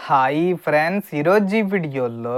Hi friends, ఈరోజు ఈ వీడియోలో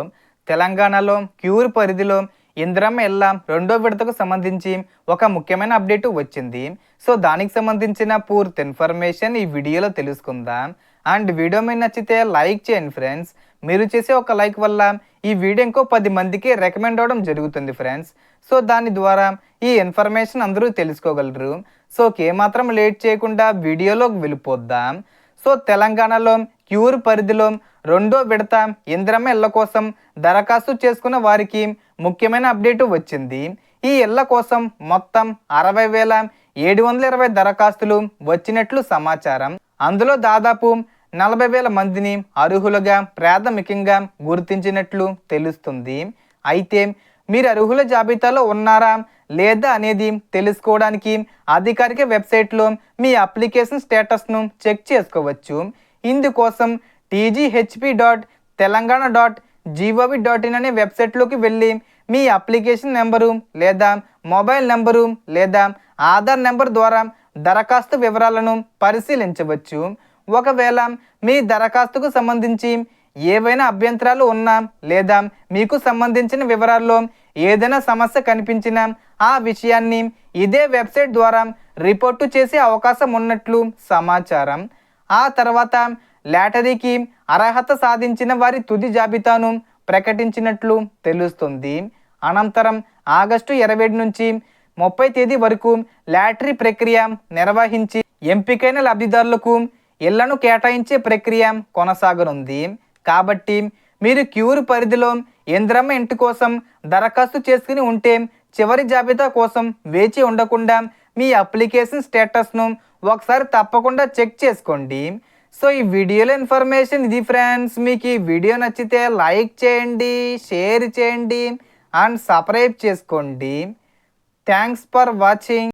తెలంగాణలో క్యూర్ పరిధిలో ఇందిరమ్మ ఇళ్ల రెండో విడతకు సంబంధించి ఒక ముఖ్యమైన అప్డేట్ వచ్చింది. సో దానికి సంబంధించిన పూర్తి ఇన్ఫర్మేషన్ ఈ వీడియోలో తెలుసుకుందాం. అండ్ వీడియో మీకు నచ్చితే లైక్ చేయండి ఫ్రెండ్స్. మీరు చేసే ఒక లైక్ వల్ల ఈ వీడియో ఇంకో 10 మందికి రికమెండ్ అవ్వడం జరుగుతుంది ఫ్రెండ్స్. సో దాని ద్వారా ఈ ఇన్ఫర్మేషన్ అందరూ తెలుసుకోగలరు. సో ఏమాత్రం లేట్ చేయకుండా వీడియోలోకి వెళ్ళిపోద్దాం. సో తెలంగాణలో క్యూర్ పరిధిలో రెండో విడత ఇందిరమ్మ ఇళ్ల కోసం దరఖాస్తు చేసుకున్న వారికి ముఖ్యమైన అప్డేట్ వచ్చింది. ఈ ఇళ్ల కోసం మొత్తం 60,720 దరఖాస్తులు వచ్చినట్లు సమాచారం. అందులో దాదాపు 40,000 మందిని అర్హులుగా ప్రాథమికంగా గుర్తించినట్లు తెలుస్తుంది. అయితే మీరు అర్హుల జాబితాలో ఉన్నారా లేదా అనేది తెలుసుకోవడానికి అధికారిక వెబ్సైట్లో మీ అప్లికేషన్ స్టేటస్ను చెక్ చేసుకోవచ్చు. ఇందుకోసం tghp.telangana.gov.in అనే వెబ్సైట్లోకి వెళ్ళి మీ అప్లికేషన్ నెంబరు లేదా మొబైల్ నెంబరు లేదా ఆధార్ నెంబర్ ద్వారా దరఖాస్తు వివరాలను పరిశీలించవచ్చు. ఒకవేళ మీ దరఖాస్తుకు సంబంధించి ఏవైనా అభ్యంతరాలు ఉన్నా లేదా మీకు సంబంధించిన వివరాల్లో ఏదైనా సమస్య కనిపించినా ఆ విషయాన్ని ఇదే వెబ్సైట్ ద్వారా రిపోర్టు చేసే అవకాశం ఉన్నట్లు సమాచారం. ఆ తర్వాత లాటరీకి అర్హత సాధించిన వారి తుది జాబితాను ప్రకటించినట్లు తెలుస్తుంది. అనంతరం ఆగస్టు 27 నుంచి 30 తేదీ వరకు లాటరీ ప్రక్రియ నిర్వహించి ఎంపికైన లబ్ధిదారులకు ఇళ్లను కేటాయించే ప్రక్రియ కొనసాగనుంది. కాబట్టి మీరు క్యూర్ పరిధిలో ఇందిరమ్మ ఇంటి కోసం దరఖాస్తు చేసుకుని ఉంటే చివరి జాబితా కోసం వేచి ఉండకుండా మీ అప్లికేషన్ స్టేటస్ను ఒకసారి తప్పకుండా చెక్ చేసుకోండి. సో ఈ వీడియోలో ఇన్ఫర్మేషన్ ఇది ఫ్రెండ్స్. మీకు ఈ వీడియో నచ్చితే లైక్ చేయండి, షేర్ చేయండి అండ్ సబ్స్క్రైబ్ చేసుకోండి. Thanks for watching.